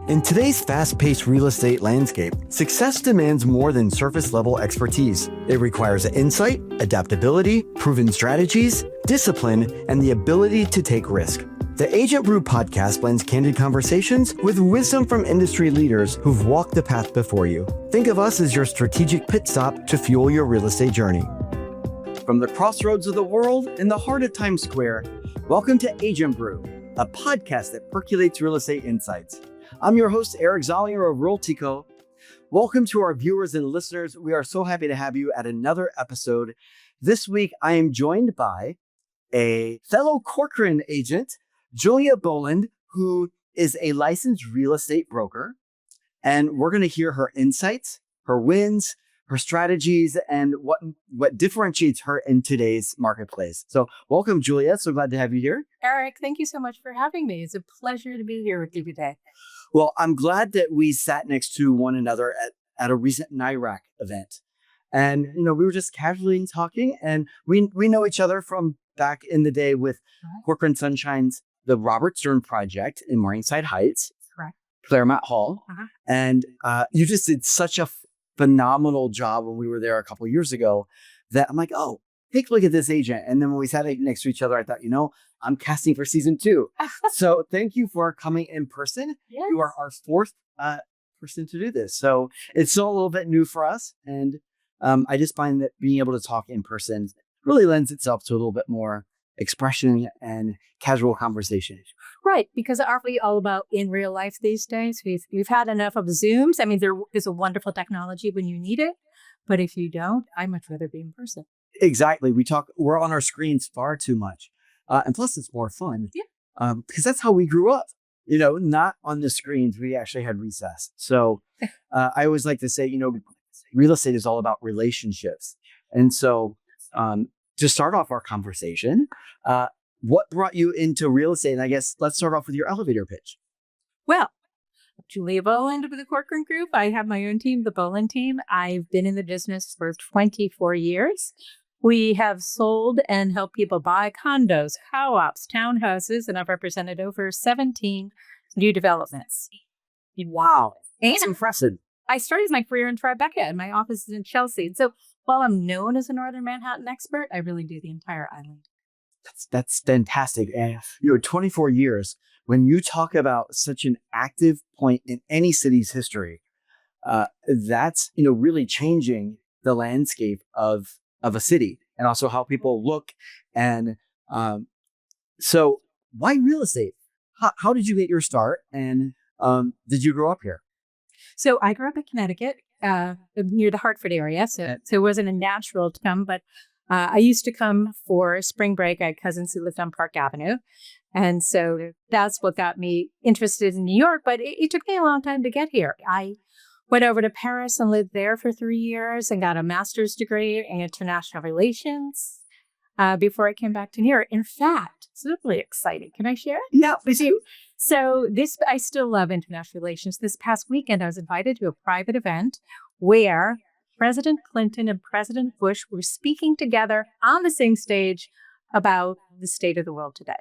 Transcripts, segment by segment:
In today's fast-paced real estate landscape, success demands more than surface-level expertise. It requires insight, adaptability, proven strategies, discipline, and the ability to take risk. The Agent Brew podcast blends candid conversations with wisdom from industry leaders who've walked the path before you. Think of us as your strategic pit stop to fuel your real estate journey. From the crossroads of the world in the heart of Times Square, welcome to Agent Brew, a podcast that percolates real estate insights. I'm your host, Eric Zollinger of Realtico. Welcome to our viewers and listeners. We are so happy to have you at another episode. This week, I am joined by a fellow Corcoran agent, Julia Boland, who is a licensed real estate broker. And we're going to hear her insights, her wins, her strategies, and what differentiates her in today's marketplace. So welcome, Julia. So glad to have you here. Eric, thank you so much for having me. It's a pleasure to be here with you today. Well, I'm glad that we sat next to one another at a recent NIRAC event. And, we were just casually talking, and we know each other from back in the day with Corcoran Sunshine's The Robert Stern Project in Morningside Heights, Correct. Claremont Hall. And you just did such a phenomenal job when we were there a couple of years ago that I'm like, oh, take a look at this agent. And then when we sat next to each other, I thought, I'm casting for season 2. So thank you for coming in person. Yes. You are our fourth person to do this. So it's still a little bit new for us. And I just find that being able to talk in person really lends itself to a little bit more expression and casual conversation. Right, because aren't we all about in real life these days? We've had enough of Zooms. I mean, there is a wonderful technology when you need it. But if you don't, I'd much rather be in person. Exactly. We're on our screens far too much. And plus, it's more fun. Yeah. Because that's how we grew up. Not on the screens. We actually had recess. So I always like to say, real estate is all about relationships. And so to start off our conversation, what brought you into real estate? And I guess let's start off with your elevator pitch. Well, Julia Boland with the Corcoran Group. I have my own team, the Boland team. I've been in the business for 24 years. We have sold and helped people buy condos, co-ops, townhouses, and I've represented over 17 new developments. Wow. That's And impressive. I started my career in Tribeca, and my office is in Chelsea. And so while I'm known as a Northern Manhattan expert, I really do the entire island. That's fantastic. And 24 years, when you talk about such an active point in any city's history, that's, really changing the landscape of a city and also how people look. And so why real estate? How did you get your start? And did you grow up here? So I grew up in Connecticut, near the Hartford area. So it wasn't a natural to come, but I used to come for spring break. I had cousins who lived on Park Avenue. And so that's what got me interested in New York. But it took me a long time to get here. I went over to Paris and lived there for 3 years and got a master's degree in international relations before I came back to New York. In fact, it's really exciting. Can I share it? Yeah, please do. So I still love international relations. This past weekend, I was invited to a private event where President Clinton and President Bush were speaking together on the same stage about the state of the world today.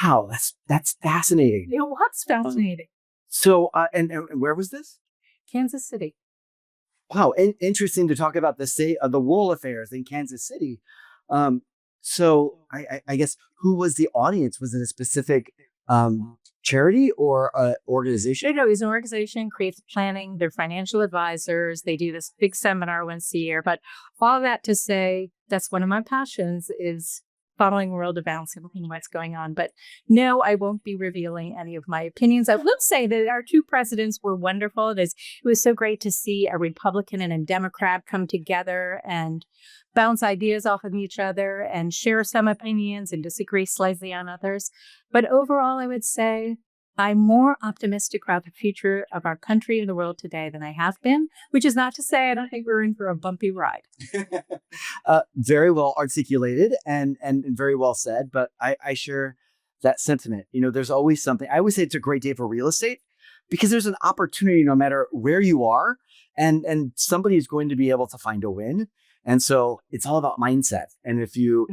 Wow, that's fascinating. It was fascinating. So, and where was this? Kansas City. Wow, interesting to talk about the state of the world affairs in Kansas City. So I guess who was the audience? Was it a specific charity or organization? No, it's an organization, creates planning, they're financial advisors. They do this big seminar once a year. But all that to say, that's one of my passions is following world events and looking at what's going on. But no, I won't be revealing any of my opinions. I will say that our two presidents were wonderful. It was so great to see a Republican and a Democrat come together and bounce ideas off of each other and share some opinions and disagree slightly on others. But overall, I would say I'm more optimistic about the future of our country and the world today than I have been, which is not to say I don't think we're in for a bumpy ride. Very well articulated and very well said, but I share that sentiment. There's always something. I always say it's a great day for real estate because there's an opportunity no matter where you are, and somebody is going to be able to find a win. And so it's all about mindset. And if you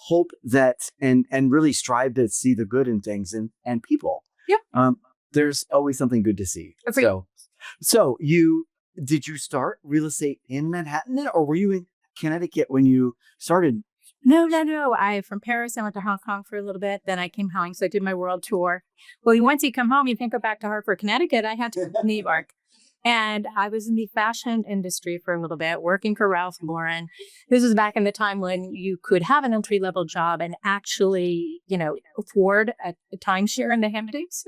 hope that and really strive to see the good in things and people. Yep. there's always something good to see. So did you start real estate in Manhattan then, or were you in Connecticut when you started? No. From Paris, I went to Hong Kong for a little bit. Then I came home. So I did my world tour. Well, once you come home, you can't go back to Hartford, Connecticut. I had to go to New York. And I was in the fashion industry for a little bit, working for Ralph Lauren. This was back in the time when you could have an entry-level job and actually, afford a timeshare in the Hamptons.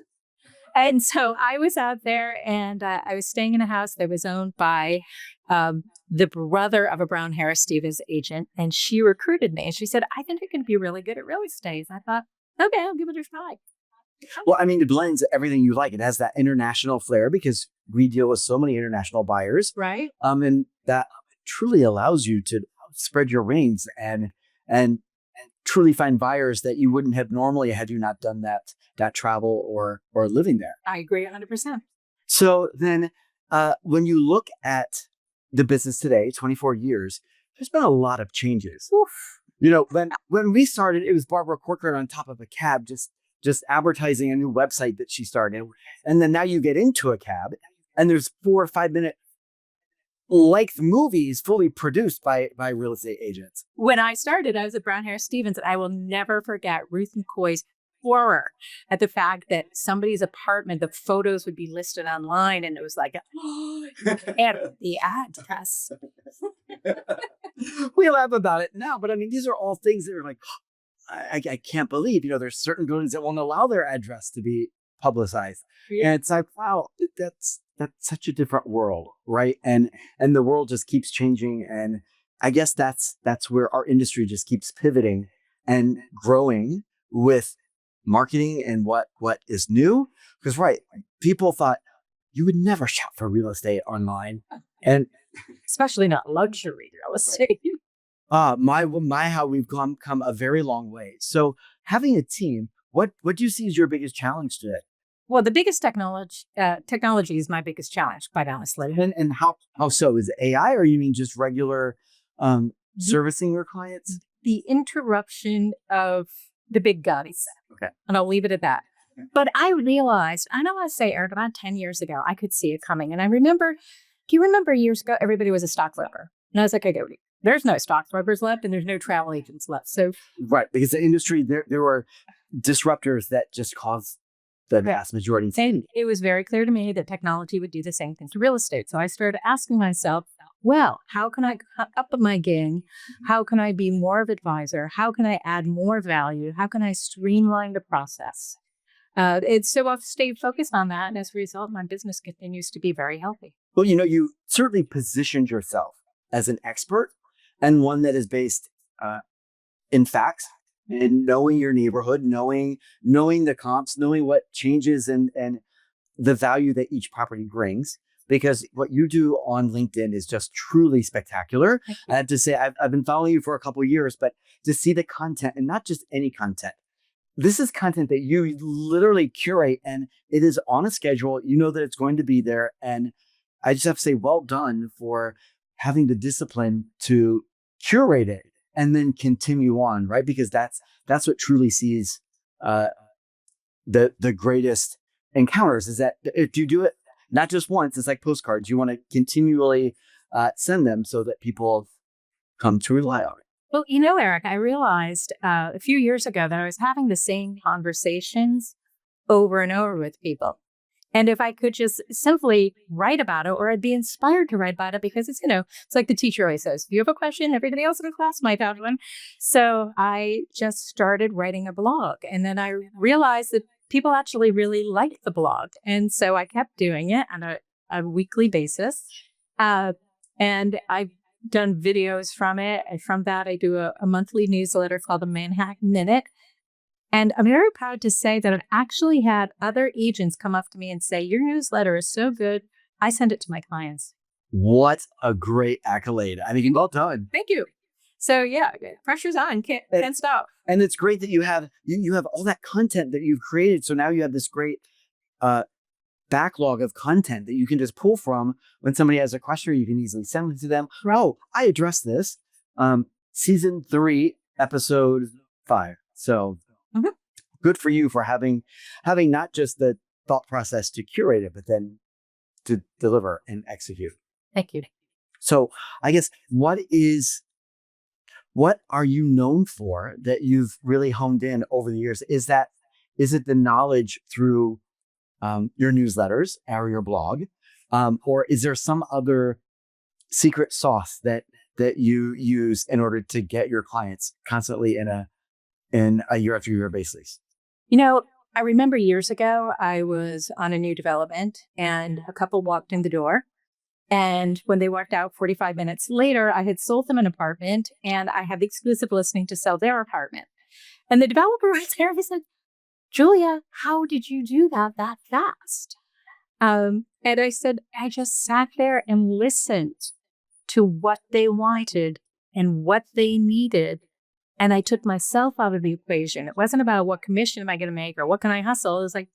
And so I was out there and I was staying in a house that was owned by the brother of a Brown Harris Stevens agent. And she recruited me and she said, I think I can be really good at real estate. I thought, okay, I'll give it a try. Well, I mean, it blends everything you like. It has that international flair because we deal with so many international buyers. Right. And that truly allows you to spread your wings and truly find buyers that you wouldn't have normally had you not done that travel or living there. I agree 100%. So then when you look at the business today, 24 years, there's been a lot of changes. Oof. When we started, it was Barbara Corcoran on top of a cab, just advertising a new website that she started. And then now you get into a cab and there's 4 or 5 minute length movies fully produced by real estate agents. When I started, I was at Brown Harris Stevens, and I will never forget Ruth McCoy's horror at the fact that somebody's apartment, the photos would be listed online, and it was like, and the ad press. We laugh about it now, but I mean, these are all things that are like, I can't believe, there's certain buildings that won't allow their address to be publicized. Yeah. And it's like, wow, that's such a different world, right? And the world just keeps changing. And I guess that's where our industry just keeps pivoting and growing with marketing and what is new. Because people thought you would never shop for real estate online, and especially not luxury real estate. My how we've come a very long way. So having a team, what do you see as your biggest challenge today? Well, the biggest technology is my biggest challenge, quite honestly. And how so? Is it AI, or you mean just regular servicing your clients? The interruption of the big guns. Okay. And I'll leave it at that. But I realized, I don't want to say, Eric, about 10 years ago, I could see it coming. And I remember, do you remember years ago, everybody was a stockbroker? And I was like, okay, there's no stockbrokers left and there's no travel agents left. So right, because the industry, there were disruptors that just caused the vast majority. It was very clear to me that technology would do the same thing to real estate. So I started asking myself, well, how can I up my game? How can I be more of an advisor? How can I add more value? How can I streamline the process? So I've stayed focused on that. And as a result, my business continues to be very healthy. Well, you certainly positioned yourself as an expert and one that is based in facts and knowing your neighborhood, knowing the comps, knowing what changes and the value that each property brings. Because what you do on LinkedIn is just truly spectacular. I have to say, I've been following you for a couple of years, but to see the content, and not just any content, this is content that you literally curate, and it is on a schedule. You know that it's going to be there. And I just have to say, well done for having the discipline to curate it and then continue on, right? Because that's what truly sees the greatest encounters, is that if you do it not just once, it's like postcards. You want to continually send them so that people come to rely on it. Well, Eric, I realized a few years ago that I was having the same conversations over and over with people. And if I could just simply write about it, or I'd be inspired to write about it, because it's, it's like the teacher always says, if you have a question, everybody else in the class might have one. So I just started writing a blog. And then I realized that people actually really liked the blog. And so I kept doing it on a weekly basis. And I've done videos from it. And from that, I do a monthly newsletter called the Manhattan Minute. And I'm very proud to say that I've actually had other agents come up to me and say, your newsletter is so good, I send it to my clients. What a great accolade. I mean, well done. Thank you. So yeah, pressure's on, can't stop. And it's great that you have all that content that you've created. So now you have this great backlog of content that you can just pull from. When somebody has a question, you can easily send it to them. Right. Oh, I addressed this. Season 3, episode 5. So good for you for having not just the thought process to curate it, but then to deliver and execute. Thank you. So I guess what are you known for that you've really honed in over the years? Is it the knowledge through your newsletters or your blog? Or is there some other secret sauce that you use in order to get your clients constantly in a year after year basis? I remember years ago, I was on a new development and a couple walked in the door. And when they walked out 45 minutes later, I had sold them an apartment and I had the exclusive listing to sell their apartment. And the developer was there and he said, Julia, how did you do that fast? And I said, I just sat there and listened to what they wanted and what they needed. And I took myself out of the equation. It wasn't about what commission am I going to make or what can I hustle. It was like,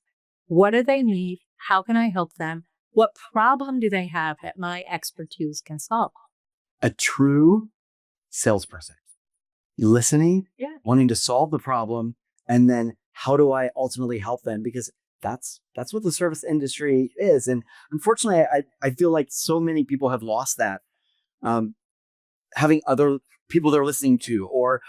what do they need? How can I help them? What problem do they have that my expertise can solve? A true salesperson, listening, Yeah. wanting to solve the problem, and then how do I ultimately help them? Because that's what the service industry is. And unfortunately, I feel like so many people have lost that. Having other people they're listening to or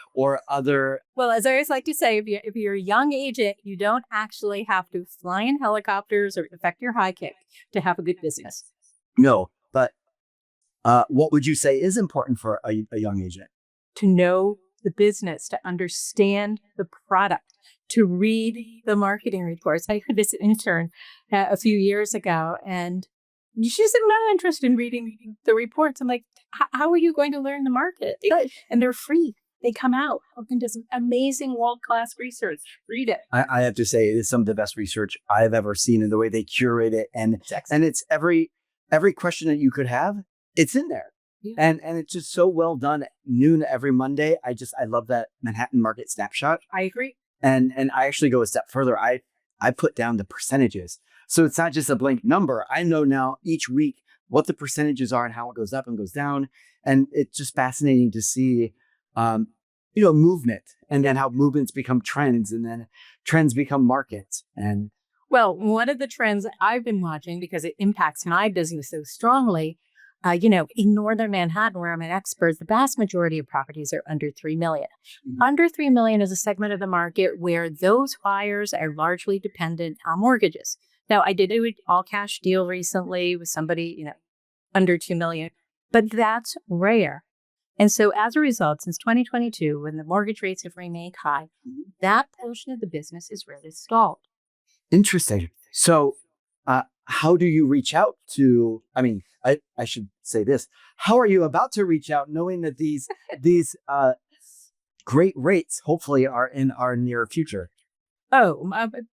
other. Well, as I always like to say, if you're a young agent, you don't actually have to fly in helicopters or affect your high kick to have a good business. No, but what would you say is important for a young agent? To know the business, to understand the product, to read the marketing reports. I had this intern a few years ago, and she said, I'm not interested in reading the reports. I'm like, how are you going to learn the market? And they're free. They come out. Corcoran does amazing world-class research. Read it. I have to say, it is some of the best research I've ever seen in the way they curate it. And it's every question that you could have, it's in there. Yeah. And it's just so well done. Noon every Monday. I love that Manhattan market snapshot. I agree. And I actually go a step further. I put down the percentages. So it's not just a blank number. I know now each week what the percentages are and how it goes up and goes down. And it's just fascinating to see, movement and then how movements become trends and then trends become markets. And well, one of the trends I've been watching because it impacts my business so strongly, in Northern Manhattan, where I'm an expert, the vast majority of properties are under 3 million. Mm-hmm. Under 3 million is a segment of the market where those buyers are largely dependent on mortgages. Now, I did an all-cash deal recently with somebody, under 2 million, but that's rare. And so as a result, since 2022, when the mortgage rates have remained high, that portion of the business is really stalled. Interesting. So how do you reach out to, I should say this, how are you about to reach out knowing that these great rates hopefully are in our near future?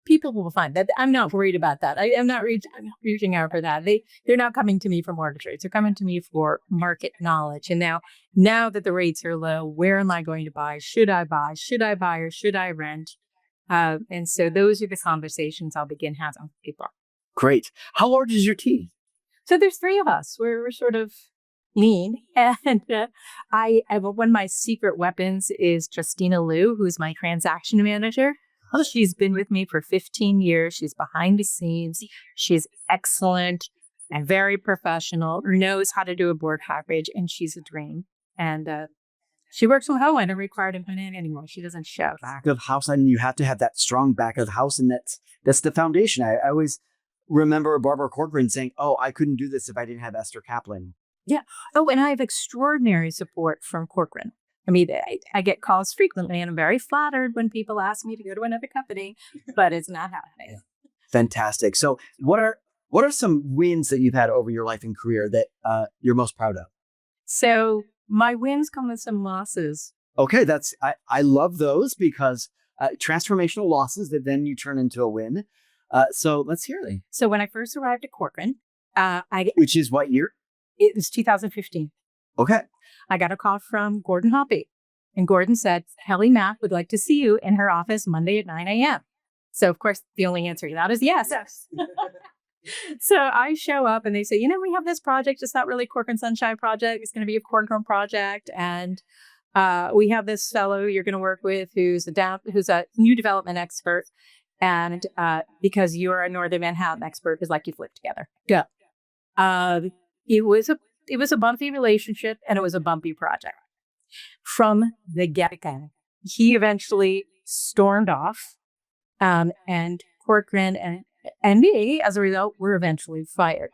People will find that. I'm not worried about that. I'm not reaching out for that. They're not coming to me for mortgage rates. They're coming to me for market knowledge. And now that the rates are low, where am I going to buy? Should I buy? Should I buy or should I rent? And so those are the conversations I'll begin having with people. Great. How large is your team? So there's 3 of us. We're sort of lean. And one of my secret weapons is Justina Liu, who's my transaction manager. She's been with me for 15 years. She's behind the scenes. She's excellent and very professional, knows how to do a board package, and she's a dream. And she works from home. I don't require to come in anymore. She doesn't show. Back of house, and you have to have that strong back of the house, and that's the foundation. I always remember Barbara Corcoran saying, "Oh, I couldn't do this if I didn't have Esther Kaplan." Yeah. Oh, and I have extraordinary support from Corcoran. I mean, I get calls frequently, and I'm very flattered when people ask me to go to another company, but it's not happening. Fantastic. So what are some wins that you've had over your life and career that you're most proud of? So my wins come with some losses. Okay, I love those because transformational losses that then you turn into a win. So let's hear them. So when I first arrived at Corcoran, which is what year? It was 2015. Okay. I got a call from Gordon Hoppy, and Gordon said, Helly Mack would like to see you in her office Monday at 9 a.m. So, of course, the only answer to that is yes. So I show up and they say, we have this project. It's not really Corcoran Sunshine project. It's going to be a Corcoran project. And we have this fellow you're going to work with who's a new development expert. And because you're a Northern Manhattan expert, it's like you've lived together. Go. It was a bumpy relationship, and it was a bumpy project from the get-go. He eventually stormed off, and Corcoran and me, as a result, were eventually fired.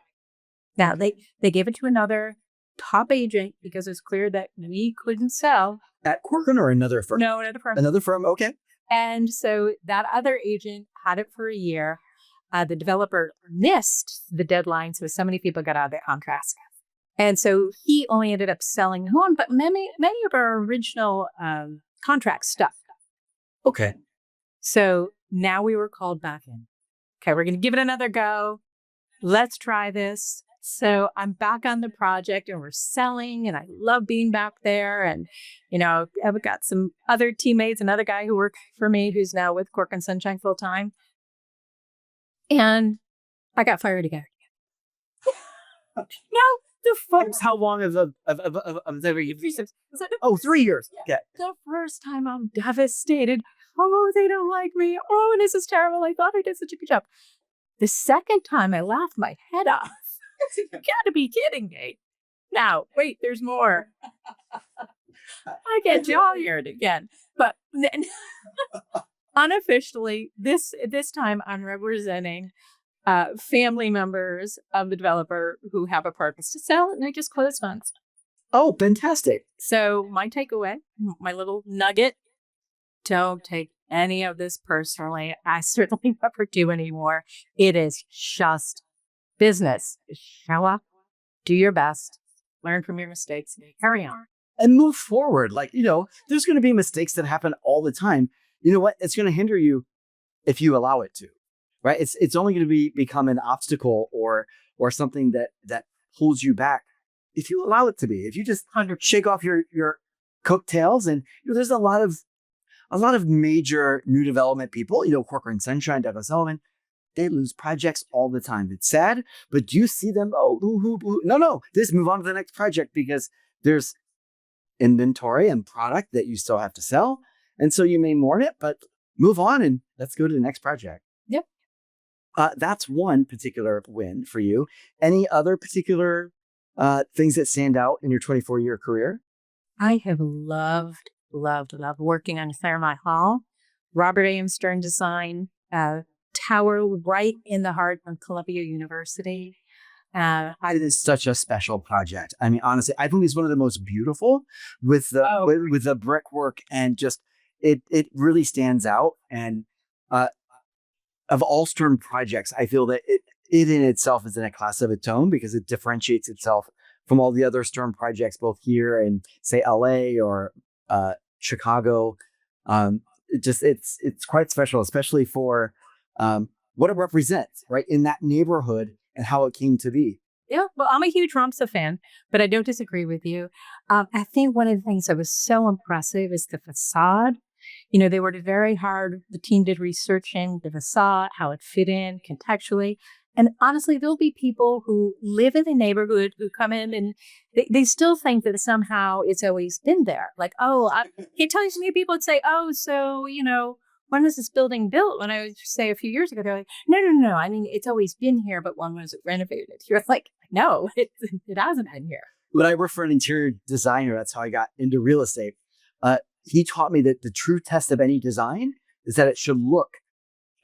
Now they gave it to another top agent because it's clear that we couldn't sell. At Corcoran or another firm? No, another firm. Another firm, okay. And so that other agent had it for a year. The developer missed the deadline, so many people got out of their contracts. And so he only ended up selling home, but many of our original contracts stuck. Okay. So now we were called back in. Okay, we're going to give it another go. Let's try this. So I'm back on the project and we're selling, and I love being back there. And, I've got some other teammates, another guy who worked for me who's now with Corcoran Sunshine full time. And I got fired again. How long of Oh, 3 years. Okay. The first time I'm devastated. Oh, they don't like me. Oh, this is terrible. I thought I did such a good job. The second time I laughed my head off. You gotta be kidding me. Now, wait, there's more. I get jollier again. But then, unofficially, this time I'm representing family members of the developer who have apartments to sell, and I just close funds. Oh, fantastic. So my takeaway, my little nugget, don't take any of this personally. I certainly never do anymore. It is just business. Show up, do your best, learn from your mistakes, and carry on. And move forward. There's going to be mistakes that happen all the time. You know what? It's going to hinder you if you allow it to, right? It's only going to become an obstacle or something that pulls you back if you allow it to be. If you just shake off your coattails, and there's a lot of major new development people, Corcoran Sunshine, Douglas Sullivan, they lose projects all the time. It's sad, but do you see them? Oh, boo-hoo. No. Just move on to the next project because there's inventory and product that you still have to sell. And so you may mourn it, but move on and let's go to the next project. Yep. That's one particular win for you. Any other particular things that stand out in your 24-year career? I have loved working on Claremont Hall. Robert A.M. Stern design, tower right in the heart of Columbia University. It is such a special project. I mean, honestly, I think it's one of the most beautiful with the brickwork, and just it really stands out. And of all Stern projects, I feel that it in itself is in a class of its own because it differentiates itself from all the other Stern projects, both here in, say, LA or Chicago. It's quite special, especially for what it represents, right, in that neighborhood and how it came to be. Yeah, well, I'm a huge Ramsa fan, but I don't disagree with you. I think one of the things that was so impressive is the facade. They worked very hard. The team did research in the facade, how it fit in contextually. And honestly, there'll be people who live in the neighborhood who come in and they still think that somehow it's always been there. Like, I can tell you so many people would say, oh, so, when was this building built? When I would say a few years ago, they're like, no. I mean, it's always been here, but when was it renovated? You're like, no, it hasn't been here. When I worked for an interior designer, that's how I got into real estate. He taught me that the true test of any design is that it should look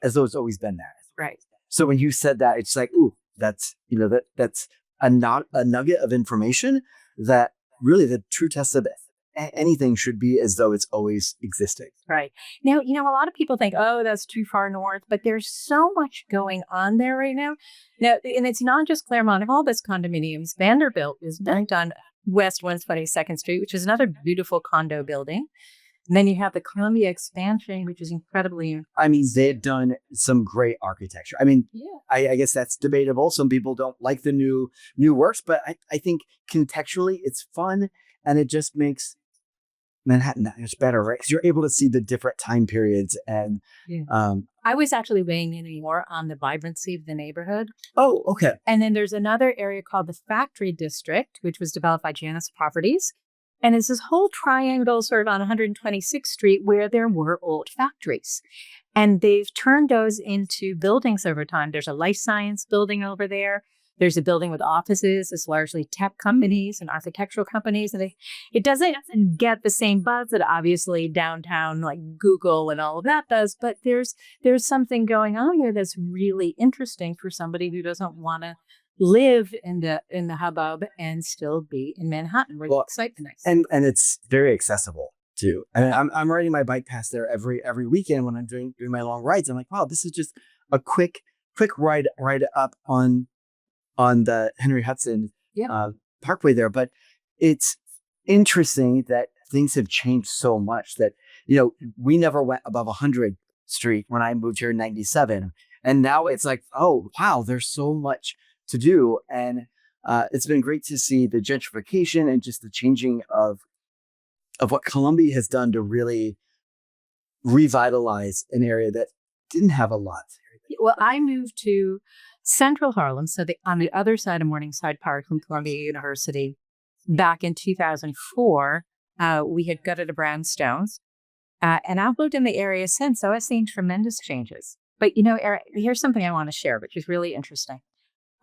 as though it's always been there. Right. So when you said that, it's like, ooh, that's a nugget of information that really the true test of anything should be as though it's always existing. Right. Now, a lot of people think, oh, that's too far north, but there's so much going on there right now. Now, and it's not just Claremont Hall that's condominiums. Vanderbilt is built on West 122nd Street, which is another beautiful condo building. And then you have the Columbia expansion, which is incredibly. I mean, they've done some great architecture. I mean, yeah. I guess that's debatable. Some people don't like the new works, but I think contextually it's fun, and it just makes Manhattan that much better, right? Because you're able to see the different time periods. And I was actually weighing in more on the vibrancy of the neighborhood. Oh, okay. And then there's another area called the Factory District, which was developed by Janus Properties. And it's this whole triangle sort of on 126th Street where there were old factories. And they've turned those into buildings over time. There's a life science building over there. There's a building with offices. It's largely tech companies and architectural companies. And it doesn't get the same buzz that obviously downtown like Google and all of that does. But there's something going on here that's really interesting for somebody who doesn't want to live in the hubbub and still be in Manhattan where the excitement is. And it's very accessible too. And I'm riding my bike past there every weekend when I'm doing my long rides. I'm like, wow, this is just a quick ride up on the Henry Hudson Parkway there. But it's interesting that things have changed so much that, we never went above 100 Street when I moved here in 97. And now it's like, oh, wow, there's so much to do. And it's been great to see the gentrification and just the changing of what Columbia has done to really revitalize an area that didn't have a lot. Well, I moved to Central Harlem, so on the other side of Morningside Park from Columbia University, back in 2004. We had gutted the brownstones, and I've lived in the area since, so I've seen tremendous changes. But, Eric, here's something I want to share, which is really interesting.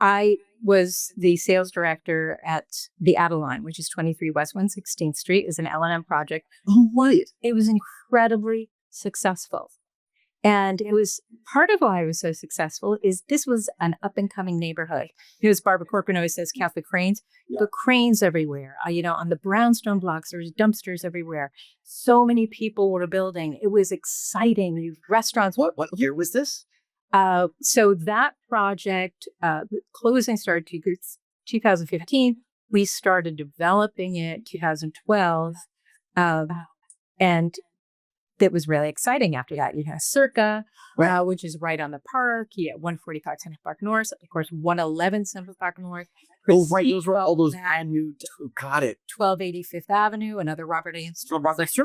I was the sales director at the Adeline, which is 23 West 116th Street, is an L&M project. Oh, what? It was incredibly successful. And it was part of why I was so successful is this was an up and coming neighborhood. As Barbara Corcoran always says, Catholic cranes, the cranes everywhere. On the brownstone blocks, there was dumpsters everywhere. So many people were building. It was exciting. Restaurants. What year was this? So that project, closing started 2015. We started developing it 2012. And that was really exciting after that. You have Circa, which is right on the park. You have 145 Central Park North, of course, 111 Central Park North. Oh, right. Those were all those brand new. Got it. 1280 Fifth Avenue, another Robert A. project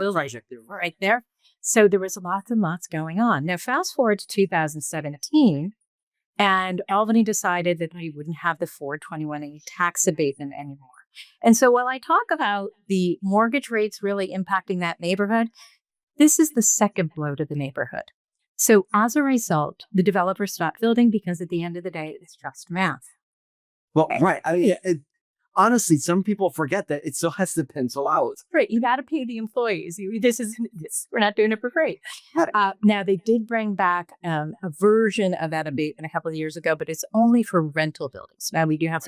right there. So there was lots and lots going on. Now, fast forward to 2017, and Albany decided that they wouldn't have the 421A tax abatement anymore. And so while I talk about the mortgage rates really impacting that neighborhood, this is the second blow to the neighborhood. So as a result, the developers stopped building because at the end of the day, it's just math. Well, right. I mean, honestly, some people forget that it still has to pencil out. Right. You got to pay the employees. We're not doing it for free. Now, they did bring back a version of that abatement a couple of years ago, but it's only for rental buildings. Now, we do have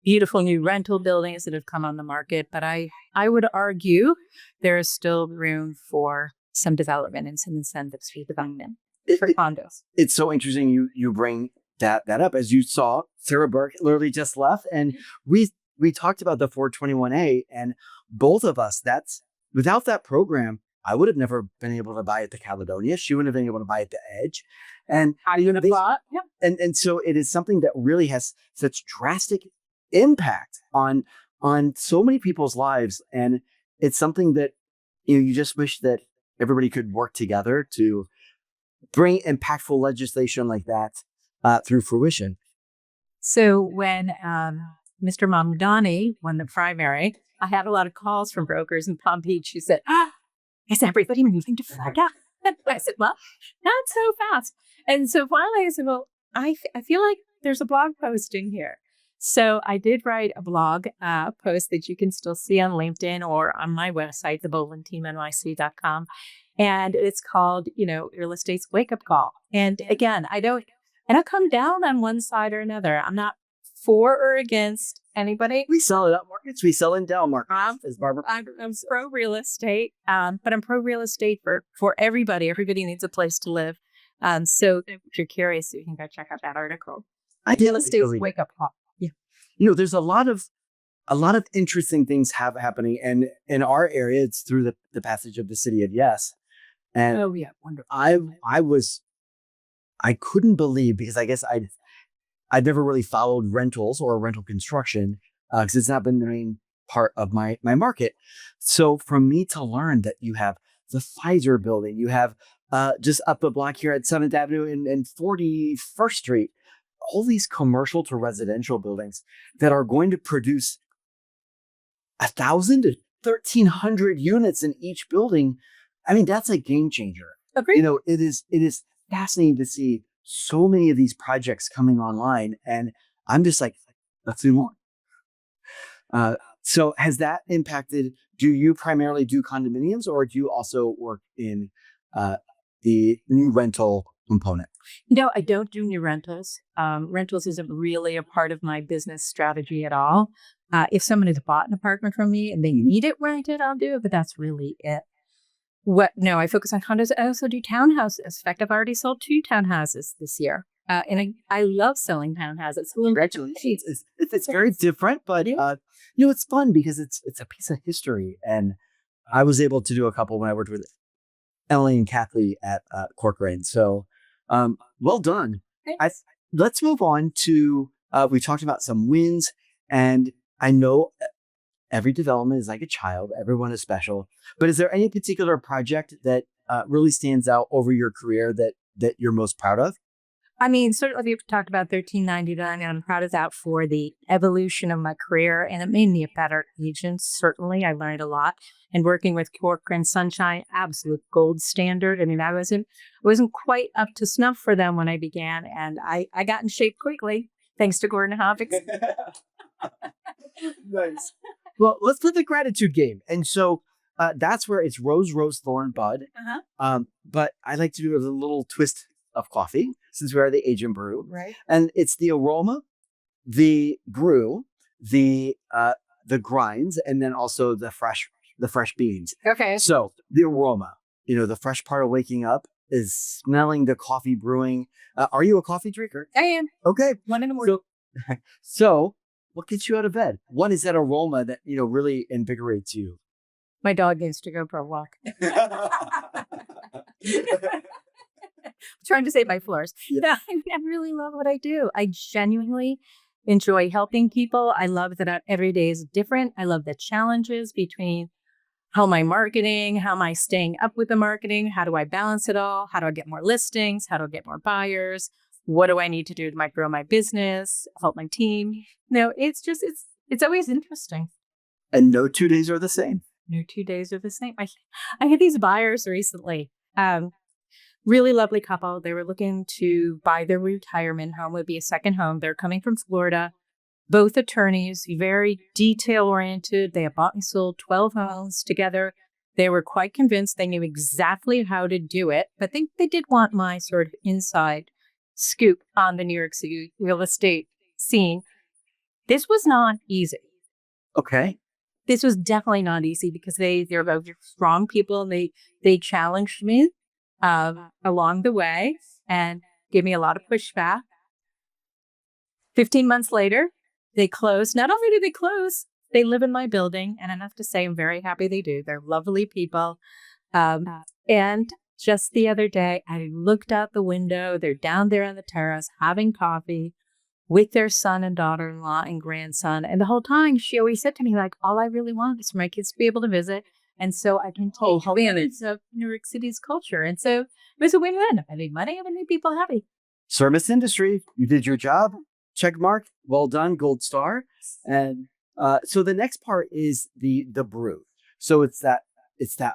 beautiful new rental buildings that have come on the market, but I would argue there is still room for some development and some incentives for development for condos. It's so interesting you bring that up. As you saw, Sarah Burke literally just left, and we talked about the 421A, and both of us, without that program, I would have never been able to buy at the Caledonia. She wouldn't have been able to buy at the Edge. And and so it is something that really has such drastic impact on so many people's lives. And it's something that you just wish that everybody could work together to bring impactful legislation like that through fruition. So when Mr. Mamdani won the primary, I had a lot of calls from brokers in Palm Beach who said, is everybody moving to Florida? I said, well, not so fast. And so finally I said, well, I feel like there's a blog posting here. So I did write a blog post that you can still see on LinkedIn or on my website, thebolandteamnyc.com. And it's called, Real Estate's Wake Up Call. And again, I don't come down on one side or another. I'm not for or against anybody. We sell it up markets. We sell in down markets. As Barbara. I'm pro real estate, but I'm pro real estate for everybody. Everybody needs a place to live. So if you're curious, you can go check out that article. Real Estate's Wake Up Call. Yeah. There's a lot of interesting things happening, and in our area, it's through the passage of the City of Yes. And oh yeah, wonderful. I couldn't believe, because I guess I'd never really followed rentals or rental construction because it's not been the main part of my market. So for me to learn that you have the Pfizer building, you have just up the block here at 7th Avenue and 41st Street, all these commercial to residential buildings that are going to produce 1,000 to 1,300 units in each building. I mean, that's a game changer. Agreed. It is fascinating to see so many of these projects coming online. And I'm just like, let's do more. So has that impacted, do you primarily do condominiums or do you also work in the new rental component? No, I don't do new rentals. Rentals isn't really a part of my business strategy at all. If someone has bought an apartment from me and they need it rented, I'll do it, but that's really it. No, I focus on condos. I also do townhouses. In fact, I've already sold 2 townhouses this year. And I love selling townhouses. Congratulations. It's very different, but it's fun because it's a piece of history. And I was able to do a couple when I worked with Emily and Kathleen at Corcoran. So well done. Let's move on to, we talked about some wins, and I know every development is like a child. Everyone is special. But is there any particular project that really stands out over your career that you're most proud of? I mean, certainly we've talked about 1399, and I'm proud of that for the evolution of my career, and it made me a better agent. Certainly, I learned a lot. And working with Corcoran Sunshine, absolute gold standard. I mean, I wasn't quite up to snuff for them when I began, and I got in shape quickly, thanks to Gordon Hopkins. Nice. Well, let's play the gratitude game. And so that's where it's rose, thorn, bud. But I like to do a little twist of coffee since we are the agent brew. Right. And it's the aroma, the brew, the grinds, and then also the fresh beans. Okay. So the aroma, the fresh part of waking up is smelling the coffee brewing. Are you a coffee drinker? I am. Okay. 1 in the morning. So what gets you out of bed? One is that aroma that, really invigorates you. My dog needs to go for a walk. Trying to save my floors. Yeah. I really love what I do. I genuinely enjoy helping people. I love that every day is different. I love the challenges between how am I marketing? How am I staying up with the marketing? How do I balance it all? How do I get more listings? How do I get more buyers? What do I need to do to grow my business, help my team? It's always interesting. And no 2 days are the same. No 2 days are the same. I had these buyers recently. Really lovely couple. They were looking to buy their retirement home. It would be a second home. They're coming from Florida. Both attorneys, very detail-oriented. They had bought and sold 12 homes together. They were quite convinced they knew exactly how to do it, but they did want my sort of inside scoop on the New York City real estate scene. This was not easy. Okay. This was definitely not easy because they're both strong people, and they challenged me along the way and gave me a lot of pushback. 15 months later, they closed. Not only did they close, they live in my building, and enough to say I'm very happy they do. They're lovely people. And just the other day, I looked out the window. They're down there on the terrace having coffee with their son and daughter-in-law and grandson. And the whole time, she always said to me, like, all I really want is for my kids to be able to visit. And so I can take advantage of New York City's culture. And so it was a win-win. I made money, I made people happy. Service industry, you did your job. Check mark. Well done. Gold star. And so the next part is the brew. So it's that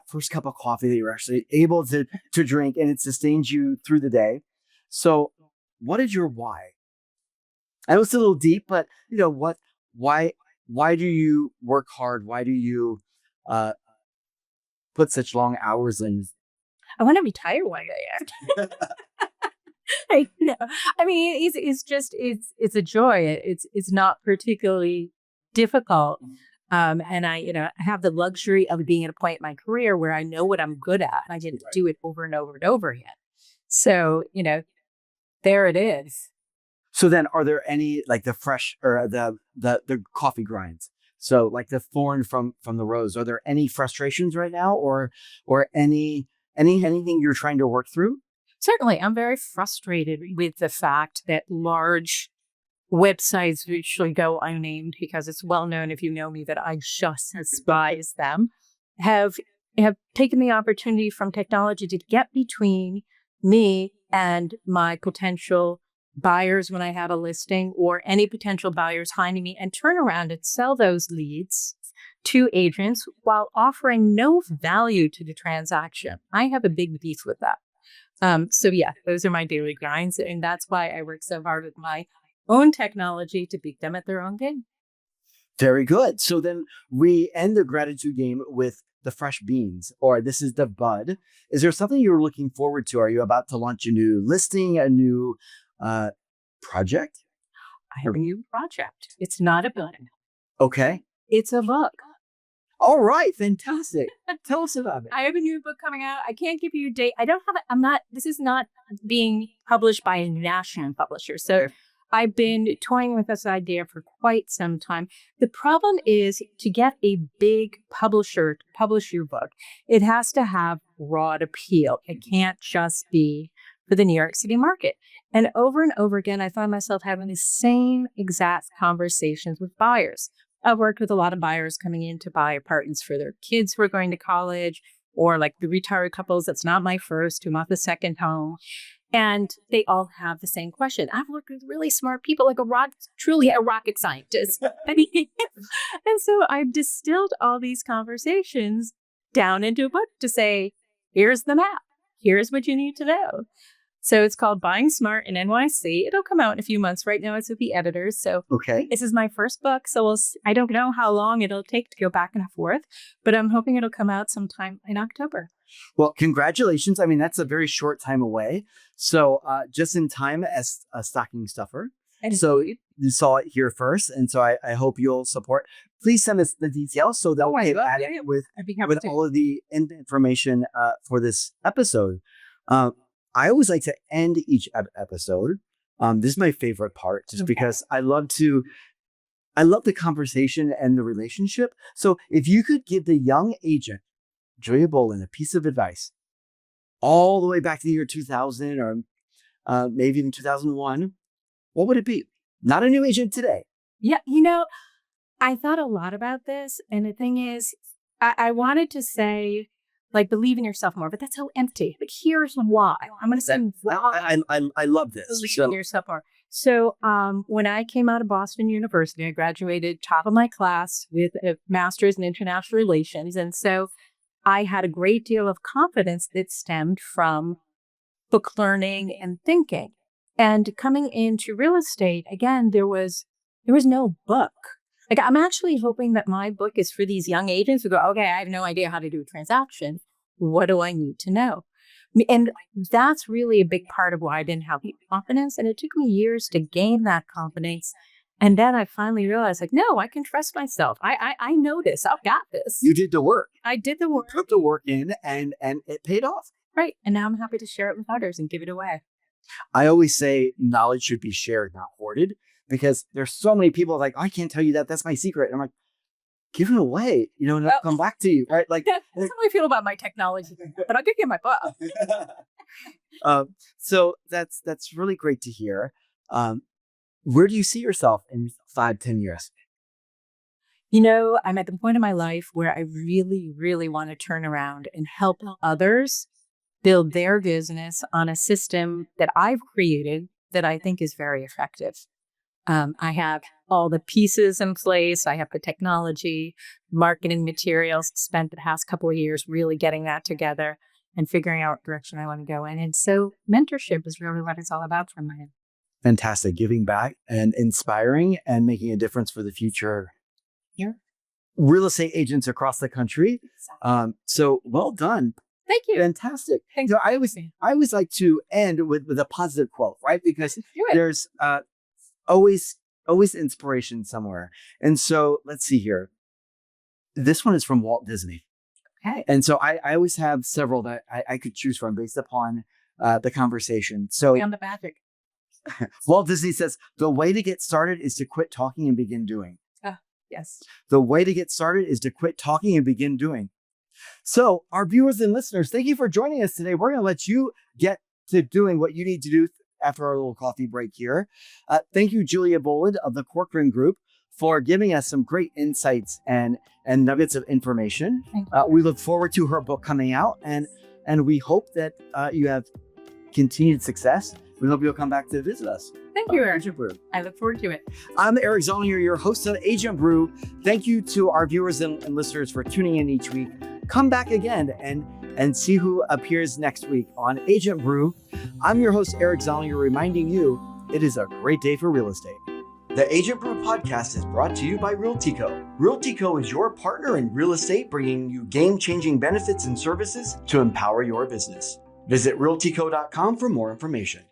first cup of coffee that you're actually able to drink, and it sustains you through the day. So what is your why? I know it's a little deep, but why do you work hard? Why do you put such long hours in? I want to retire one day. I know. I mean, it's a joy. It's not particularly difficult. And I have the luxury of being at a point in my career where I know what I'm good at. I didn't do it over and over and over again. So, there it is. So then are there any like the fresh or the coffee grinds? So like the thorn from the rose, are there any frustrations right now or anything you're trying to work through? Certainly. I'm very frustrated with the fact that large websites, which should go unnamed because it's well known if you know me that I just despise them, have taken the opportunity from technology to get between me and my potential buyers when I have a listing, or any potential buyers finding me, and turn around and sell those leads to agents while offering no value to the transaction. I have a big beef with that. So yeah, those are my daily grinds. And that's why I work so hard with my own technology to beat them at their own game. Very good. So then we end the gratitude game with the fresh beans, or this is the bud. Is there something you're looking forward to? Are you about to launch a new listing, a new project? I have a new project. It's not a book. Okay. It's a book. All right. Fantastic. Tell us about it. I have a new book coming out. I can't give you a date. I don't have it. This is not being published by a national publisher. So I've been toying with this idea for quite some time. The problem is to get a big publisher to publish your book, it has to have broad appeal. It can't just be for the New York City market. And over again, I find myself having the same exact conversations with buyers. I've worked with a lot of buyers coming in to buy apartments for their kids who are going to college, or like the retired couples. That's not my first, who want the second home. And they all have the same question. I've worked with really smart people, like truly a rocket scientist. And so I've distilled all these conversations down into a book to say, here's the map. Here's what you need to know. So it's called Buying Smart in NYC. It'll come out in a few months. Right now it's with the editors. So this is my first book. So I don't know how long it'll take to go back and forth, but I'm hoping it'll come out sometime in October. Well, congratulations. I mean, that's a very short time away. So just in time as a stocking stuffer. So you saw it here first. And so I hope you'll support. Please send us the details so that we can add it with all of the information for this episode. I always like to end each episode. This is my favorite part just because I love the conversation and the relationship. So if you could give the young agent, Julia Boland, a piece of advice all the way back to the year 2000 or maybe even 2001, what would it be? Not a new agent today. Yeah. I thought a lot about this. And the thing is, I wanted to say, like, believe in yourself more, but that's so empty. Like, here's why. I'm going to say why. I love this. Believe in yourself more. So when I came out of Boston University, I graduated top of my class with a master's in international relations. And so I had a great deal of confidence that stemmed from book learning and thinking. And coming into real estate, again, there was no book. Like, I'm actually hoping that my book is for these young agents who go, okay, I have no idea how to do a transaction. What do I need to know? And that's really a big part of why I didn't have confidence. And it took me years to gain that confidence. And then I finally realized, like, no, I can trust myself. I know this. I've got this. You did the work. I did the work. Put the work in and it paid off. Right. And now I'm happy to share it with others and give it away. I always say knowledge should be shared, not hoarded, because there's so many people like, I can't tell you that. That's my secret. And I'm like, give it away, and I'll come back to you, right? Like, that's how I feel about my technology, but I'll give you my book. So that's really great to hear. Where do you see yourself in 5-10 years? I'm at the point in my life where I really, really want to turn around and help others build their business on a system that I've created that I think is very effective. I have all the pieces in place. I have the technology, marketing materials, spent the past couple of years really getting that together and figuring out what direction I want to go in. And so mentorship is really what it's all about for me. Fantastic. Giving back and inspiring and making a difference for the future. Here. Real estate agents across the country. So well done. Thank you. Fantastic. Thanks. So I always like to end with a positive quote, right? Because there's always inspiration somewhere. And so let's see here. This one is from Walt Disney. Okay. And so I always have several that I could choose from based upon the conversation. So on the magic. Walt Disney says, the way to get started is to quit talking and begin doing. Yes. The way to get started is to quit talking and begin doing. So our viewers and listeners, thank you for joining us today. We're going to let you get to doing what you need to do after our little coffee break here. Thank you, Julia Boland of the Corcoran Group, for giving us some great insights and nuggets of information. We look forward to her book coming out, and we hope that you have continued success. We hope you'll come back to visit us. Thank you, Agent Brew. I look forward to it. I'm Eric Zollinger, your host of Agent Brew. Thank you to our viewers and listeners for tuning in each week. Come back again and and see who appears next week on Agent Brew. I'm your host, Eric Zollinger, reminding you it is a great day for real estate. The Agent Brew podcast is brought to you by Realtyco. Realtyco is your partner in real estate, bringing you game-changing benefits and services to empower your business. Visit realtyco.com for more information.